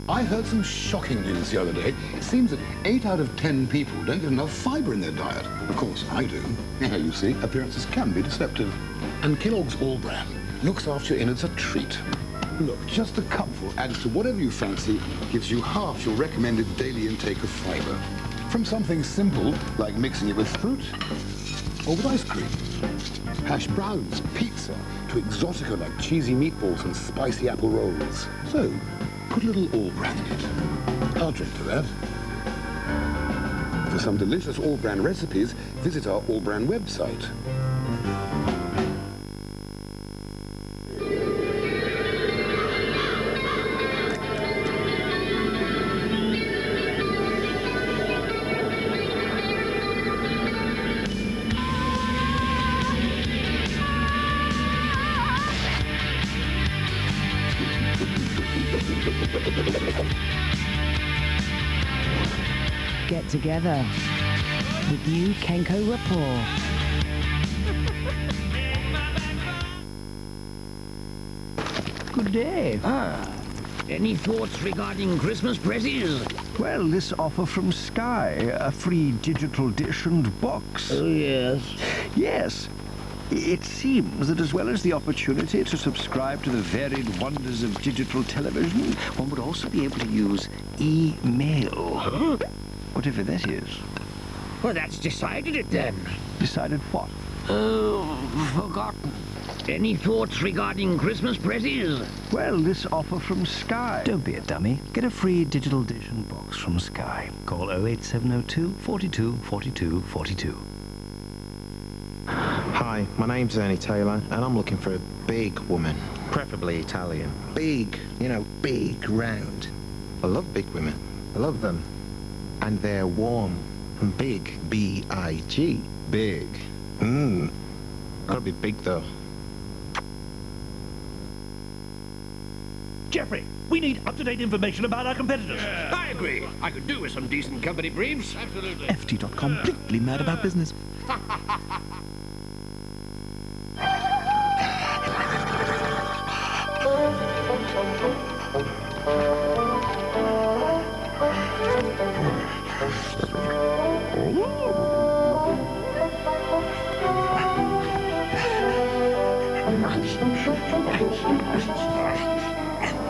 I heard some shocking news the other day. It seems that 8 out of 10 people don't get enough fibre in their diet. Of course, I do. Yeah, you see, appearances can be deceptive. And Kellogg's All Bran looks after your innards a treat. Look, just a cupful added to whatever you fancy gives you half your recommended daily intake of fibre. From something simple, like mixing it with fruit, or with ice cream. Hash browns, pizza, to exotica like cheesy meatballs and spicy apple rolls. So, put a little All Bran in it. I'll drink to that. For some delicious All Bran recipes, visit our All Bran website. Get together with new Kenko Rapport. Good day. Any thoughts regarding Christmas presses? Well, this offer from Sky, a free digital dish and box. Oh, yes. Yes. It seems that as well as the opportunity to subscribe to the varied wonders of digital television, one would also be able to use email. Huh? Whatever that is. Well, that's decided it then. Decided what? Forgotten. Any thoughts regarding Christmas presses? Well, this offer from Sky. Don't be a dummy. Get a free digital dish and box from Sky. Call 08702 42 42 42. Hi, my name's Ernie Taylor, and I'm looking for a big woman, preferably Italian. Big, you know, big, round. I love big women. I love them. And they're warm and big. B-I-G. Big. Gotta be big, though. Jeffrey, we need up-to-date information about our competitors. Yeah. I agree. I could do with some decent company briefs. Absolutely. FT.com, completely mad about business.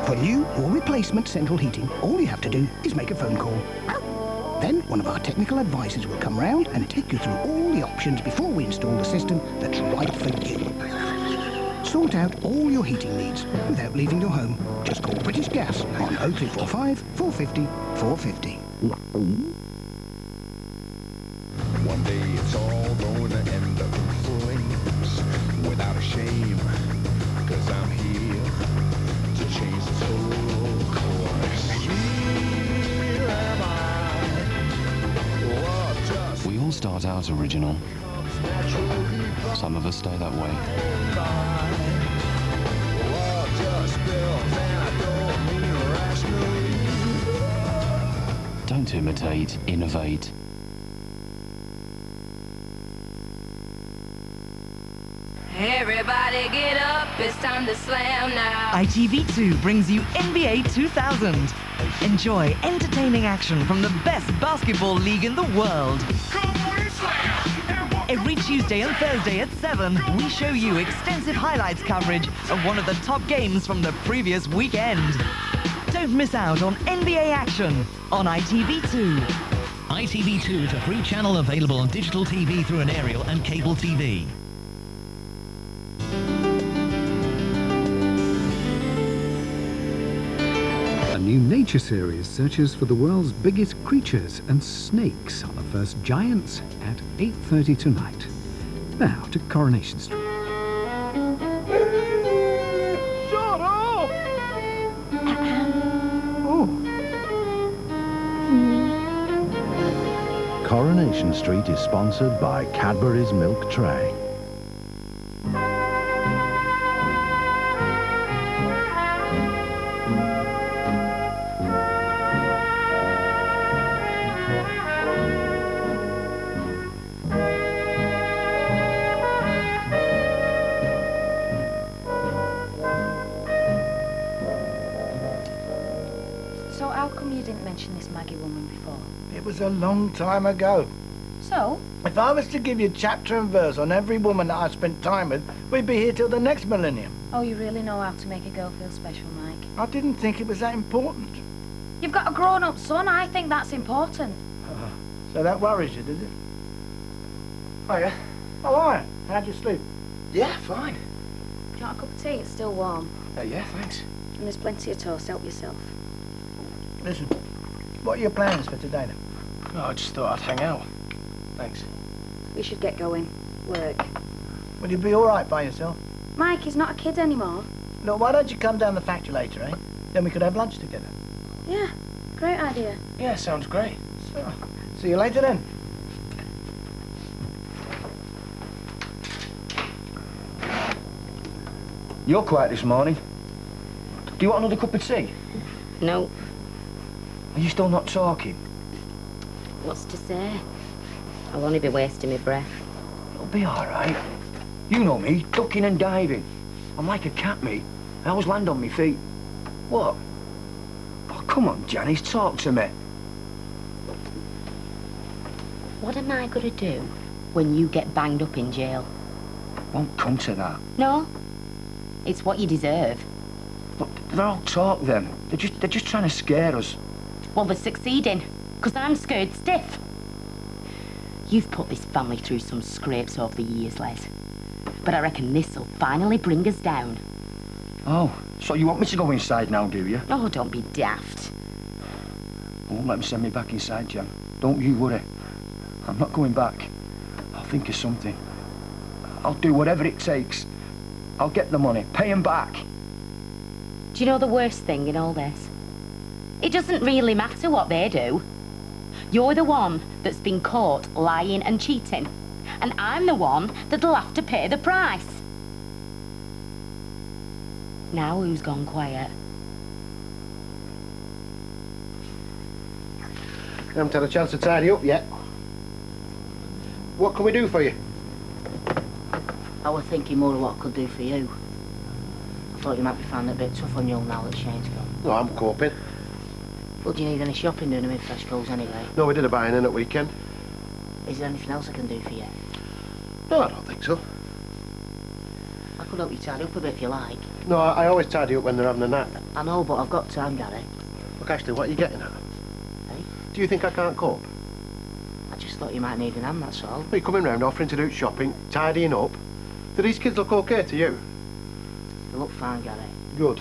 For new or replacement central heating, all you have to do is make a phone call. Then one of our technical advisors will come round and take you through all the options before we install the system that's right for you. Sort out all your heating needs without leaving your home. Just call British Gas on 0345 450 450. One day it's all going to end up in flames without a shame, 'cause I'm here to change this whole course. Here am I. Oh, just We all start out original. Some of us stay that way. oh, just spills, and I don't mean rationally. Don't imitate, innovate. Everybody get up, it's time to slam now. ITV2 brings you NBA 2000. Enjoy entertaining action from the best basketball league in the world. Every Tuesday and Thursday at 7, we show you extensive highlights coverage of one of the top games from the previous weekend. Don't miss out on NBA action on ITV2. ITV2 is a free channel available on digital TV through an aerial and cable TV. A new nature series searches for the world's biggest creatures and snakes on the first Giants at 8:30 tonight. Now to Coronation Street. Shut up! Coronation Street is sponsored by Cadbury's Milk Tray. So how come you didn't mention this Maggie woman before? It was a long time ago. So? If I was to give you chapter and verse on every woman that I spent time with, we'd be here till the next millennium. Oh, you really know how to make a girl feel special, Mike. I didn't think it was that important. You've got a grown-up son. I think that's important. So that worries you, does it? Oh, yeah? Oh, hi. How'd you sleep? Yeah, fine. Do you want a cup of tea? It's still warm. Yeah, thanks. And there's plenty of toast. Help yourself. Listen, what are your plans for today, then? Oh, I just thought I'd hang out. Thanks. We should get going. Work. Will you be all right by yourself? Mike, he's not a kid anymore. Look, why don't you come down the factory later, eh? Then we could have lunch together. Yeah, great idea. Yeah, sounds great. So, see you later, then. You're quiet this morning. Do you want another cup of tea? No. Are you still not talking? What's to say? I'll only be wasting my breath. It'll be all right. You know me, ducking and diving. I'm like a cat, me. I always land on my feet. What? Oh, come on, Janice, talk to me. What am I going to do when you get banged up in jail? Won't come to that. No. It's what you deserve. Look, they're all talk, them. They're just trying to scare us. Well, they're succeeding, because I'm scared stiff. You've put this family through some scrapes over the years, Les. But I reckon this'll finally bring us down. Oh, so you want me to go inside now, do you? Oh, don't be daft. I won't let them send me back inside, Jan. Don't you worry. I'm not going back. I'll think of something. I'll do whatever it takes. I'll get the money, pay them back. Do you know the worst thing in all this? It doesn't really matter what they do. You're the one that's been caught lying and cheating, and I'm the one that'll have to pay the price. Now who's gone quiet? You haven't had a chance to tidy up yet. What can we do for you? I was thinking more of what I could do for you. I thought you might be finding it a bit tough on you now that Shane's gone. No, I'm coping. Well, do you need any shopping doing amid festivals anyway? No, we did a buying in at weekend. Is there anything else I can do for you? No, I don't think so. I could help you tidy up a bit if you like. No, I always tidy up when they're having a nap. I know, but I've got time, Gary. Look, Ashley, what are you getting at? Eh? Do you think I can't cope? I just thought you might need an hand, that's all. Are you coming round offering to do shopping, tidying up? Do these kids look okay to you? They look fine, Gary. Good.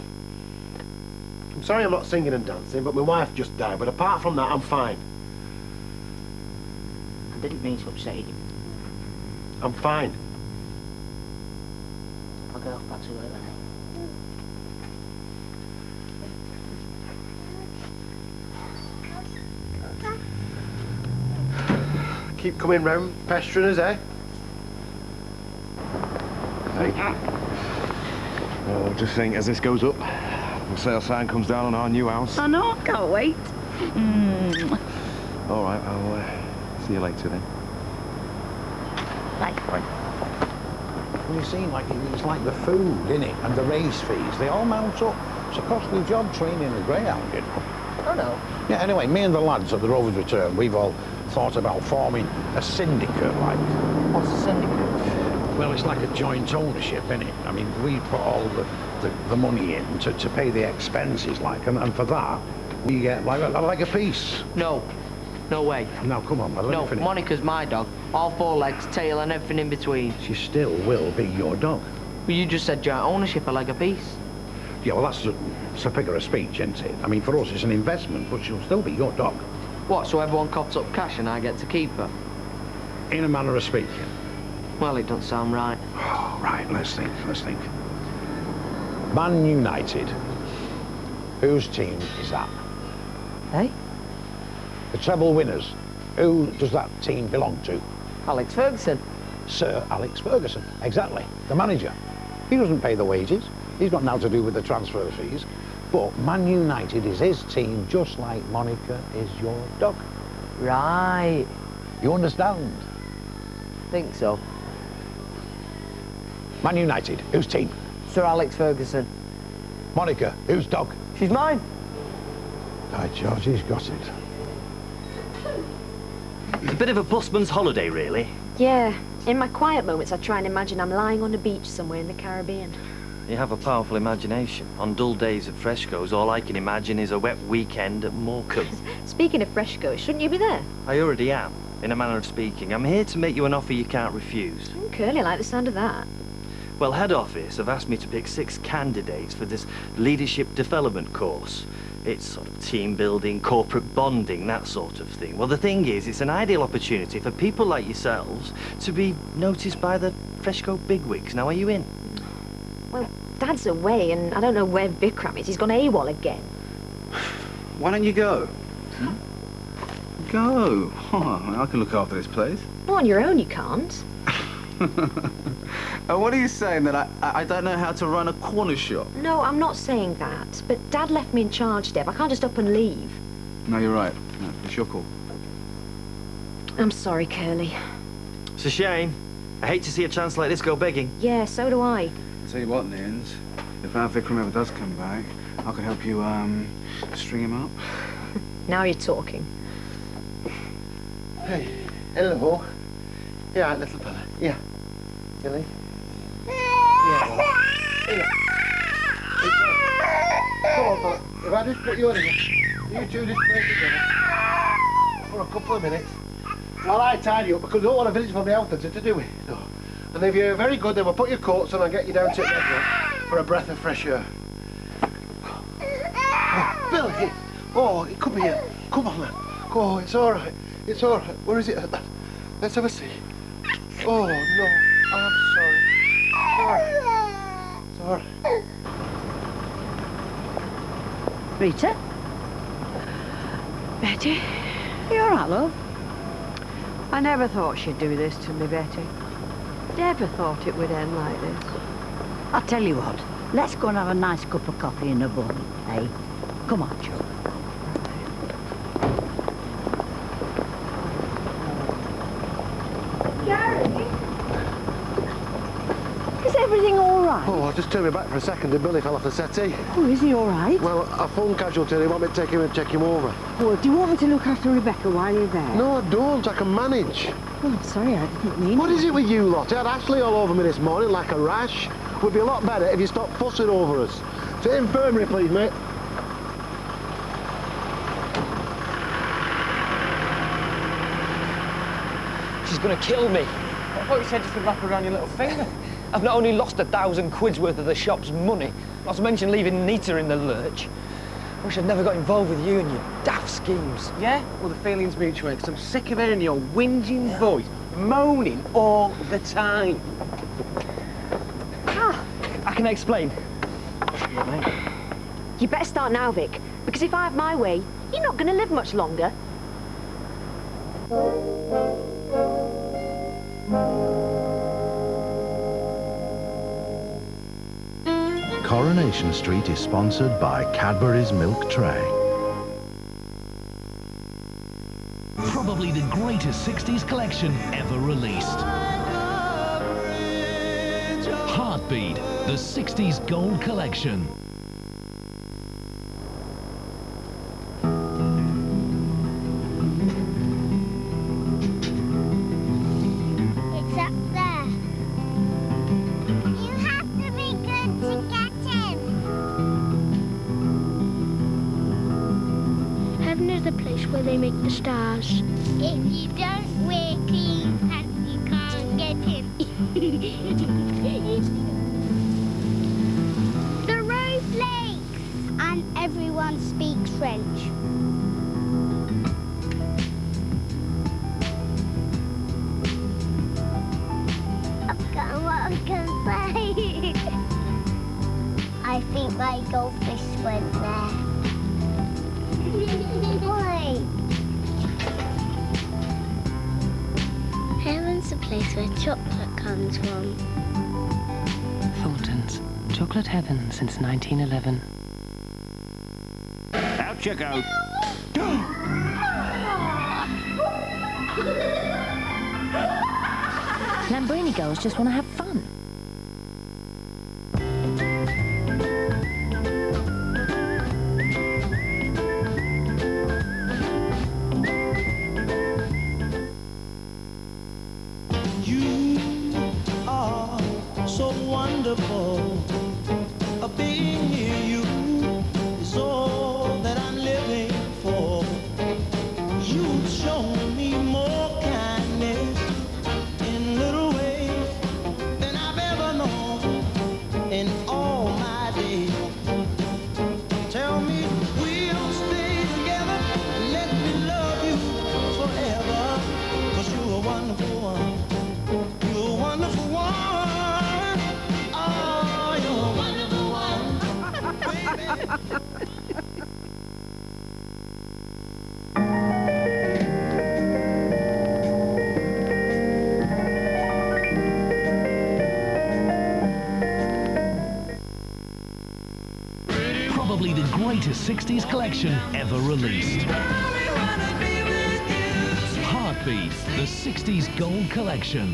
I'm sorry I'm not singing and dancing, but my wife just died. But apart from that, I'm fine. I didn't mean to upset you. I'm fine. I'll go off back to work then. Keep coming round, pestering us, eh? Hey. Oh, just think, as this goes up, the sale sign comes down on our new house. I know, can't wait. All right, I'll see you later then. Bye. Bye. Well, you see, like, it's like the food, innit? And the race fees, they all mount up. It's a costly job training a greyhound, you know. Oh, no. Yeah, anyway, me and the lads at the Rovers Return, we've all thought about forming a syndicate, like. What's a syndicate? Well, it's like a joint ownership, innit? I mean, we put all the money in to pay the expenses, like, and for that, we get like a piece. No. No way. Now, come on, let me finish. Monica's my dog. All four legs, tail, and everything in between. She still will be your dog. Well, you just said joint ownership, a leg a piece. Yeah, well, it's a figure of speech, isn't it? I mean, for us, it's an investment, but she'll still be your dog. What, so everyone coughs up cash and I get to keep her? In a manner of speaking. Well, it doesn't sound right. Oh, right, let's think. Man United. Whose team is that? Hey? The treble winners. Who does that team belong to? Alex Ferguson. Sir Alex Ferguson, exactly. The manager. He doesn't pay the wages. He's got now to do with the transfer fees. But Man United is his team, just like Monica is your dog. Right. You understand? Think so. Man United, whose team? Sir Alex Ferguson. Monica, whose dog? She's mine. By George, he's got it. It's a bit of a busman's holiday, really. Yeah. In my quiet moments, I try and imagine I'm lying on a beach somewhere in the Caribbean. You have a powerful imagination. On dull days at Fresco's, all I can imagine is a wet weekend at Morecambe. Speaking of Fresco, shouldn't you be there? I already am, in a manner of speaking. I'm here to make you an offer you can't refuse. Curly, I like the sound of that. Well, head office have asked me to pick 6 candidates for this leadership development course. It's sort of team building, corporate bonding, that sort of thing. Well, the thing is, it's an ideal opportunity for people like yourselves to be noticed by the Fresco bigwigs. Now, are you in? Well, Dad's away, and I don't know where Vikram is. He's gone AWOL again. Why don't you go? Go. Oh, I can look after this place. Well, on your own you can't. What are you saying, that I don't know how to run a corner shop? No, I'm not saying that. But Dad left me in charge, Deb. I can't just up and leave. No, you're right. No, it's your call. I'm sorry, Curly. It's a shame. I hate to see a chance like this go begging. Yeah, so do I. I'll tell you what, Nins. If our Vikram ever does come back, I can help you, string him up. Now you're talking. Hey, hello. You all right, little fella? Yeah. Billy? Yeah. Yeah. Come on, fella. If I just put you in here, you two just play together for a couple of minutes while I tidy you up, because I don't want to visit from the outfits to do it. No. And if you're very good, then we'll put your coats on and get you down to the bedroom for a breath of fresh air. Oh, Billy! Oh, come here. Come on, lad. Oh, it's all right. It's all right. Where is it? Let's have a see. Oh, no. I'm sorry. It's all right. Rita? Betty? You all right, love? I never thought she'd do this to me, Betty. Never thought it would end like this. I'll tell you what, let's go and have a nice cup of coffee in a bun, eh? Come on, Joe. Gary? Is everything all right? Oh, I just turned me back for a second and Billy fell off the settee. Oh, is he all right? Well, I phoned casualty and they want me to take him and check him over. Well, do you want me to look after Rebecca while you're there? No, I don't. I can manage. Oh, I'm sorry, I didn't mean What is it with you lot? I had Ashley all over me this morning like a rash. Would be a lot better if you stopped fussing over us. To the infirmary, please, mate. She's gonna kill me. I thought you said just to wrap around your little finger. I've not only lost 1,000 quid's worth of the shop's money, not to mention leaving Nita in the lurch. I wish I'd never got involved with you and your daft schemes. Yeah? Well, the feeling's mutual, because I'm sick of hearing your whinging voice, moaning all the time. I can explain. You better start now, Vic, because if I have my way, you're not going to live much longer. Coronation Street is sponsored by Cadbury's Milk Tray. Probably the greatest 60s collection ever released. Heartbeat, the 60s Gold Collection. It's up there. You have to be good to get him. Heaven is the place where they make the stars. If you don't wear clean pants, you can't get him. The road lakes, and everyone speaks French. What can I say? I think my goldfish went there. Why? Heaven's the place where chocolate comes from. Thornton's. Chocolate Heaven since 1911. Out you go. Lamborghini girls just want to have fun. greatest 60s collection ever released. Heartbeat, the 60s Gold Collection.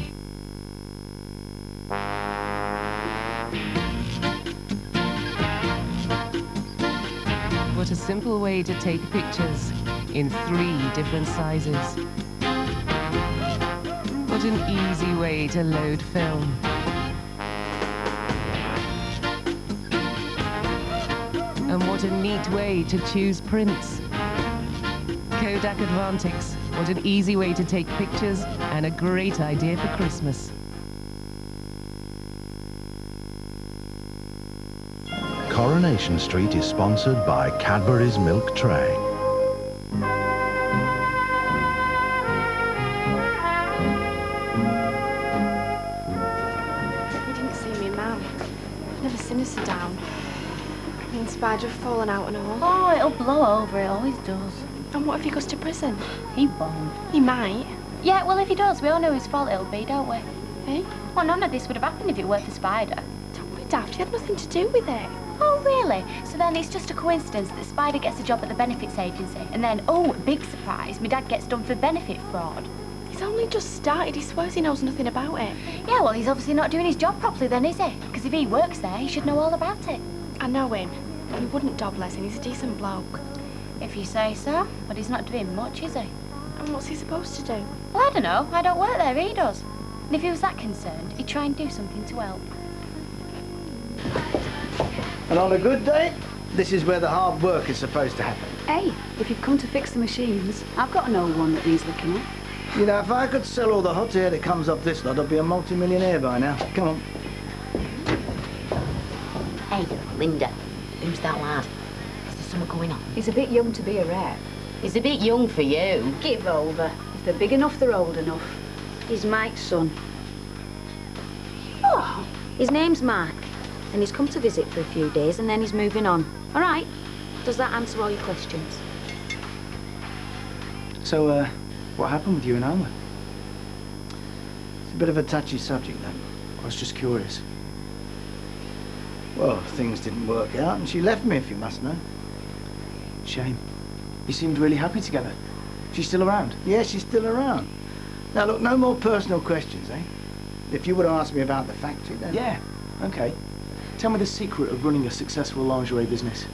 What a simple way to take pictures in 3 different sizes. What an easy way to load film. And what a neat way to choose prints. Kodak Advantix, what an easy way to take pictures and a great idea for Christmas. Coronation Street is sponsored by Cadbury's Milk Tray. You didn't see me, Mum. I've never seen her so down. Me and Spider have fallen out and all. Oh, it'll blow over. It always does. And what if he goes to prison? He won't. He might. Yeah, well, if he does, we all know whose fault it'll be, don't we? Eh? Well, none of this would have happened if it weren't for Spider. Don't be daft. He had nothing to do with it. Oh, really? So then it's just a coincidence that Spider gets a job at the benefits agency, and then, oh, big surprise, my dad gets done for benefit fraud. He's only just started. He swears he knows nothing about it. Yeah, well, he's obviously not doing his job properly then, is he? Because if he works there, he should know all about it. I know him. He wouldn't dob less, and he's a decent bloke. If you say so, but he's not doing much, is he? And what's he supposed to do? Well, I don't know. I don't work there, he does. And if he was that concerned, he'd try and do something to help. And on a good day, this is where the hard work is supposed to happen. Hey, if you've come to fix the machines, I've got an old one that needs looking at. You know, if I could sell all the hot air that comes off this lot, I'd be a multi-millionaire by now. Come on. Hey, Linda, who's that lad? Is there something going on? He's a bit young to be a rep. He's a bit young for you. Give over. If they're big enough, they're old enough. He's Mike's son. Oh. His name's Mark, and he's come to visit for a few days, and then he's moving on. All right? Does that answer all your questions? So, what happened with you and Alma? It's a bit of a touchy subject, though. I was just curious. Well, things didn't work out, and she left me, if you must know. Shame. You seemed really happy together. She's still around? Yeah, she's still around. Now, look, no more personal questions, eh? If you would have asked me about the factory, then... Yeah, okay. Tell me the secret of running a successful lingerie business.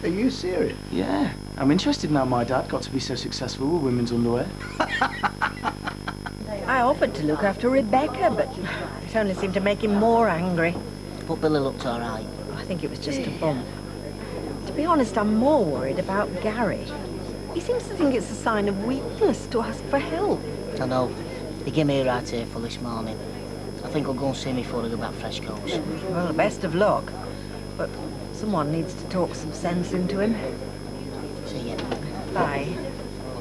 Are you serious? Yeah. I'm interested now my dad got to be so successful with women's underwear. I offered to look after Rebecca, but it only seemed to make him more angry. But Billy looked all right. I think it was just a bump. To be honest, I'm more worried about Gary. He seems to think it's a sign of weakness to ask for help. I know. He gave me a right earful this morning. I think I'll go and see me before I go back Fresco's. Well, best of luck. But someone needs to talk some sense into him. See ya. Bye.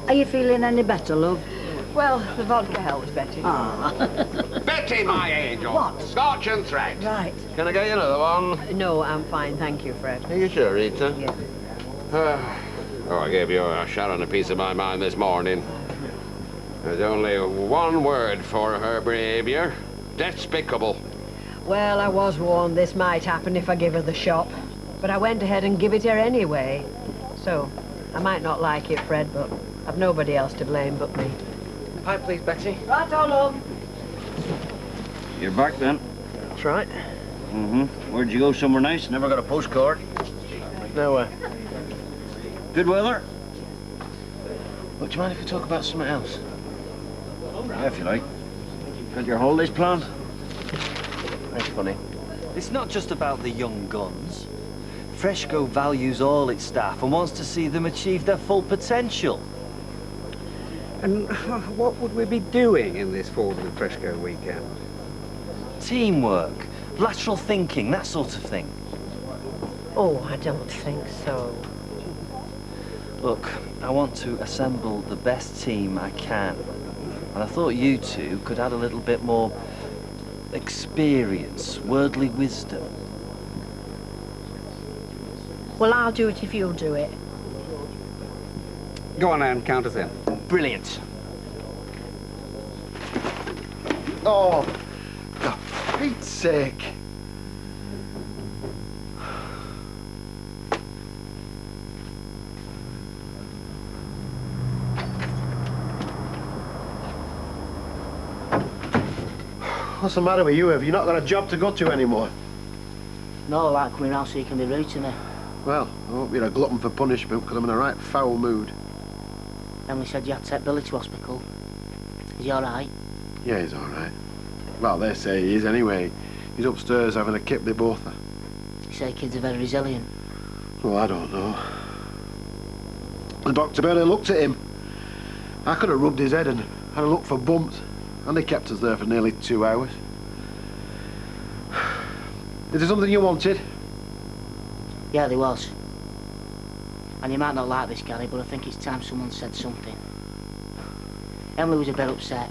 Are you feeling any better, love? Well, the vodka helps, Betty. Betty, my angel. What? Scotch and thread. Right. Can I get you another one? No, I'm fine, thank you, Fred. Are you sure, Rita? Yeah. Oh, I gave you a shot on a piece of my mind this morning. There's only one word for her behavior. Despicable. Well, I was warned this might happen if I give her the shop. But I went ahead and give it her anyway. So, I might not like it, Fred, but I've nobody else to blame but me. Pipe, please, Betty. Right on, love. You're back then? That's right. Mm-hmm. Where'd you go? Somewhere nice? Never got a postcard? Nowhere. Good weather? Well, do you mind if we talk about something else? Yeah, if you like. Got your holidays planned? That's funny. It's not just about the young guns. Fresco values all its staff and wants to see them achieve their full potential. And what would we be doing in this Fordham Fresco weekend? Teamwork, lateral thinking, that sort of thing. Oh, I don't think so. Look, I want to assemble the best team I can. And I thought you two could add a little bit more experience, worldly wisdom. Well, I'll do it if you'll do it. Go on and count us in. Brilliant. Oh, for Pete's sake. What's the matter with you? Have you not got a job to go to anymore? No, I like coming round so you can be rude to me. Well, I hope you're a glutton for punishment, because I'm in a right foul mood. Emily said you had to take Billy to hospital. Is he all right? Yeah, he's all right. Well, they say he is anyway. He's upstairs having a kip, they both are. You say kids are very resilient. Oh, I don't know. The doctor barely looked at him. I could have rubbed his head and had a look for bumps, and they kept us there for nearly 2 hours. Is there something you wanted? Yeah, there was. And you might not like this, Gary, but I think it's time someone said something. Emily was a bit upset.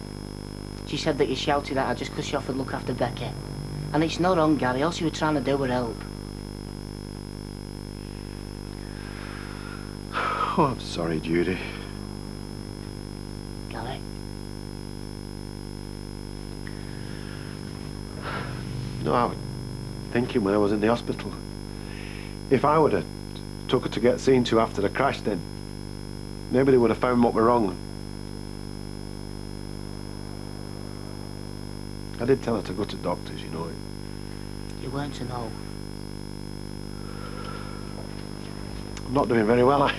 She said that you shouted at her just because she offered to look after Becky. And it's no wrong, Gary. All she was trying to do was help. Oh, I'm sorry, Judy. Gary? You know, I was thinking when I was in the hospital, if I would have took her to get seen to after the crash, then maybe they would have found what were wrong. I did tell her to go to doctors, you know. You weren't to know. I'm not doing very well.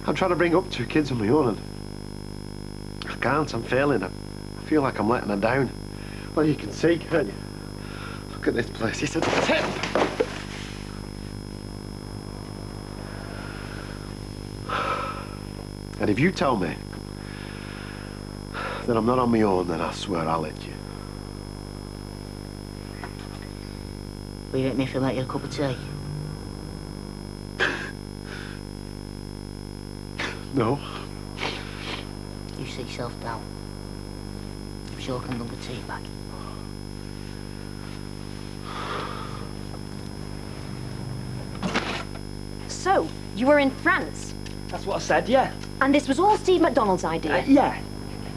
I'm trying to bring up 2 kids of my own, and I can't. I'm failing. I feel like I'm letting her down. Well, you can see, can't you? Look at this place. It's a tip. And if you tell me that I'm not on my own, then I swear I'll let you. Will you let me if you make you a cup of tea? No. You sit yourself down. I'm sure I can dump a tea bag. So, you were in France? That's what I said, yeah. And this was all Steve MacDonald's idea? Yeah.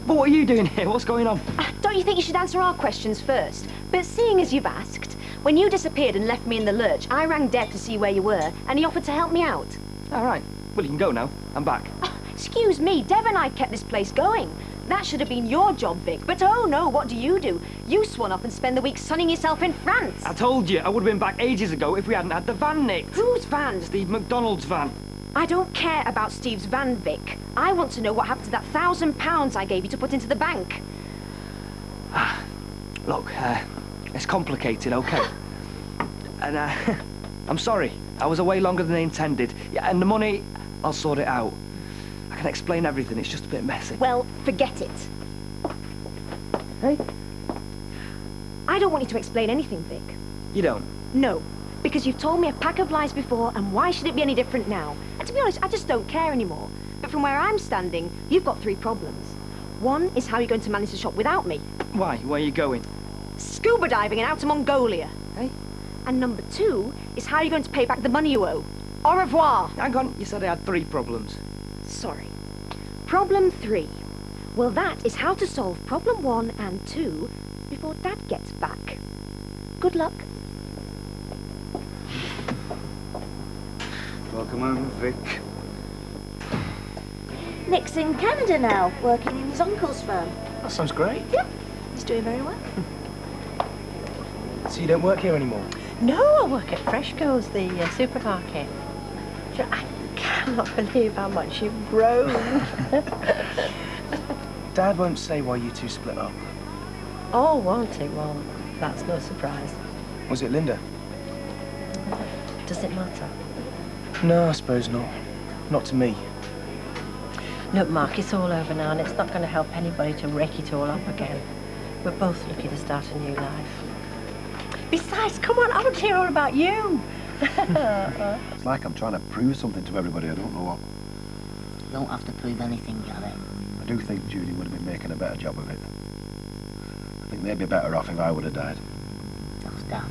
But what are you doing here? What's going on? Don't you think you should answer our questions first? But seeing as you've asked, when you disappeared and left me in the lurch, I rang Dev to see where you were, and he offered to help me out. All right. Well, you can go now. I'm back. Excuse me, Dev and I kept this place going. That should have been your job, Vic. But oh no, what do? You swan off and spend the week sunning yourself in France. I told you, I would have been back ages ago if we hadn't had the van nicked. Whose van? Steve MacDonald's van. I don't care about Steve's van, Vic. I want to know what happened to that £1,000 I gave you to put into the bank. Look, it's complicated, okay? And, I'm sorry. I was away longer than I intended. Yeah, and the money, I'll sort it out. I can explain everything, it's just a bit messy. Well, forget it. Hey? I don't want you to explain anything, Vic. You don't? No, because you've told me a pack of lies before, and why should it be any different now? And to be honest, I just don't care anymore. But from where I'm standing, you've got 3 problems. One is how you're going to manage the shop without me. Why? Where are you going? Scuba diving and out to Mongolia. Hey? And number 2 is how you're going to pay back the money you owe. Au revoir. Hang on, you said I had 3 problems. Sorry. Problem 3. Well, that is how to solve problem 1 and 2 before Dad gets back. Good luck. Welcome home, Vic. Nick's in Canada now, working in his uncle's firm. That sounds great. Yep, he's doing very well. So you don't work here anymore? No, I work at Freshco's, the supermarket. I cannot believe how much you've grown. Dad won't say why you 2 split up. Oh, won't he? Well, that's no surprise. Was it Linda? Does it matter? No, I suppose not. Not to me. Look, Mark, it's all over now, and it's not going to help anybody to rake it all up again. We're both looking to start a new life. Besides, come on, I want to hear all about you. It's like I'm trying to prove something to everybody. I don't know what. You don't have to prove anything, Gary. I do think Judy would have been making a better job of it. I think they'd be better off if I would have died. That's daft.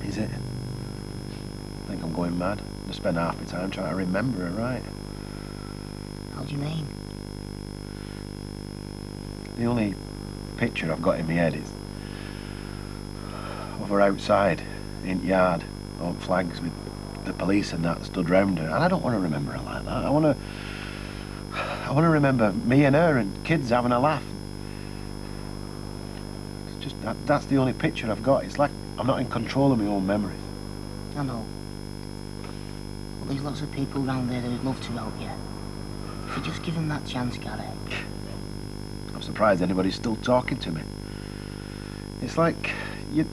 Is it? I think I'm going mad. I spend half my time trying to remember her right. How do you mean? The only picture I've got in my head is of her outside, in the yard, on flags with the police and that stood round her. And I don't want to remember her like that. I I want to remember me and her and kids having a laugh. It's just that's the only picture I've got. It's like I'm not in control of my own memories. I know. But there's lots of people around there that would love to help you. If you just give them that chance, Gary. I'm surprised anybody's still talking to me. It's like you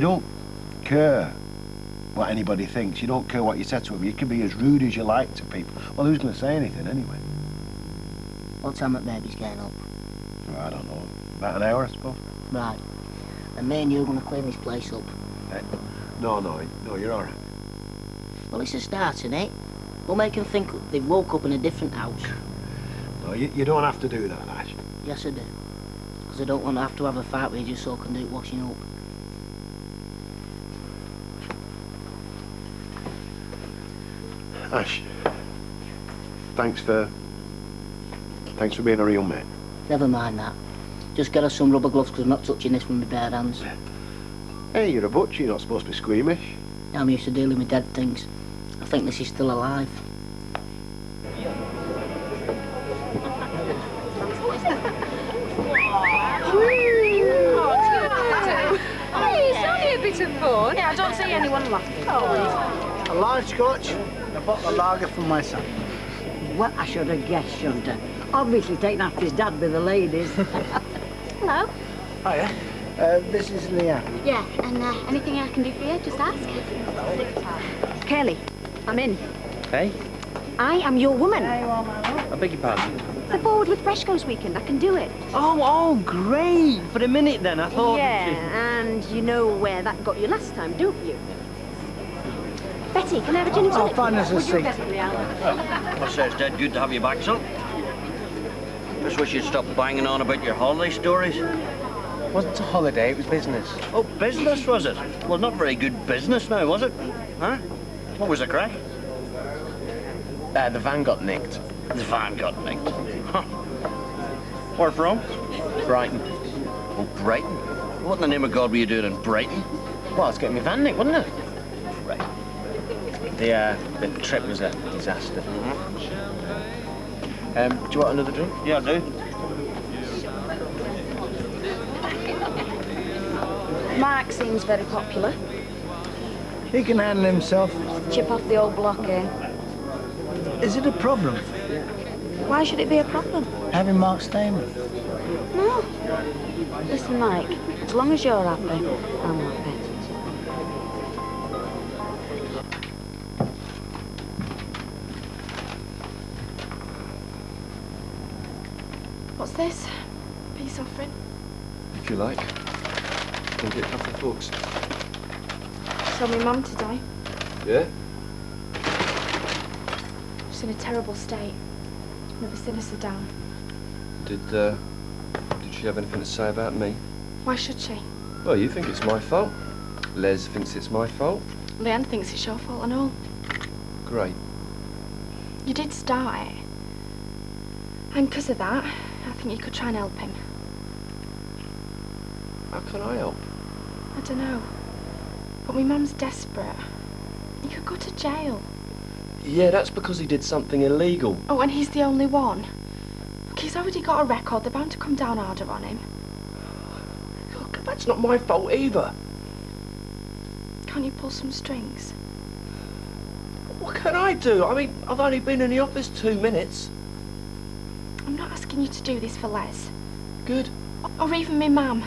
don't care what anybody thinks. You don't care what you say to them. You can be as rude as you like to people. Well, who's going to say anything anyway? What time that baby's getting up? Well, I don't know. About an hour, I suppose. Right. And me and you are going to clean this place up. No, you're all right. Well, it's a start, isn't it? We'll make them think they've woke up in a different house. No, you don't have to do that, Ash. Yes, I do. Because I don't want to have a fight with you just so I can do it washing up. Ash, thanks for being a real mate. Never mind that. Just get us some rubber gloves because I'm not touching this with my bare hands. Hey, you're a butcher. You're not supposed to be squeamish. I'm used to dealing with dead things. I think this is still alive. Hey, it's only a bit of fun. Yeah, I don't see anyone laughing. A large scotch and a bottle of lager for my son. Well, I should have guessed, shouldn't I? Obviously taking after his dad with the ladies. Hello. Hiya. This is Leanne. Yeah, and anything I can do for you, just ask. Kelly, I'm in. Hey? I am your woman. I beg your pardon? The Forward with Frescoes weekend, I can do it. Oh, great! For a minute then, I thought... Yeah, and you know where that got you last time, don't you? Betty, can I have a gin and tonic? I'll find us a seat. I say it's dead good to have you back, son. Just wish you'd stop banging on about your holiday stories. It wasn't a holiday, it was business. Oh, business, was it? Well, not very good business now, was it? Huh? What was the crack? The van got nicked. The van got nicked. Huh. Where from? Brighton. Oh, Brighton? What in the name of God were you doing in Brighton? Well, I was getting my van nicked, wasn't it? Right. The trip was a disaster. Do you want another drink? Yeah, I do. Mark seems very popular. He can handle himself. Chip off the old block, eh? Is it a problem Why should it be a problem? having Mark staying with? No. Listen, Mike, as long as you're happy, I'm happy. What's this? Peace offering? If you like. Can get a couple of books. Saw my mum today. Yeah? She's in a terrible state. Never seen her so down. Did she have anything to say about me? Why should she? Well, you think it's my fault. Les thinks it's my fault. Leanne thinks it's your fault and all. Great. You did start it. And because of that, I think you could try and help him. How can I help? I don't know. But my mum's desperate. He could go to jail. Yeah, that's because he did something illegal. Oh, and he's the only one. Look, he's already got a record. They're bound to come down harder on him. Look, that's not my fault either. Can't you pull some strings? What can I do? I mean, I've only been in the office 2 minutes. I'm not asking you to do this for Les. Good. Or even me mum.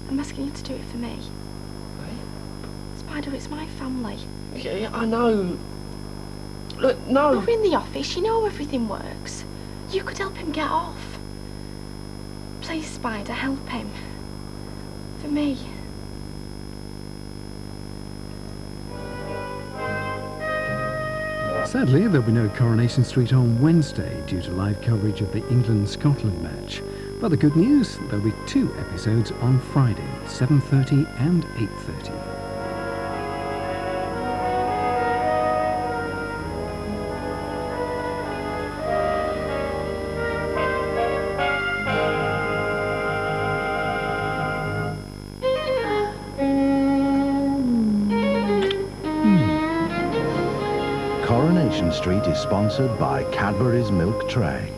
I'm asking you to do it for me. Spider, it's my family. Yeah, I know. Look, no. You're in the office, you know everything works. You could help him get off. Please, Spider, help him. For me. Sadly, there'll be no Coronation Street on Wednesday due to live coverage of the England-Scotland match. But the good news, there'll be 2 episodes on Friday, 7:30 and 8:30. Coronation Street is sponsored by Cadbury's Milk Tray.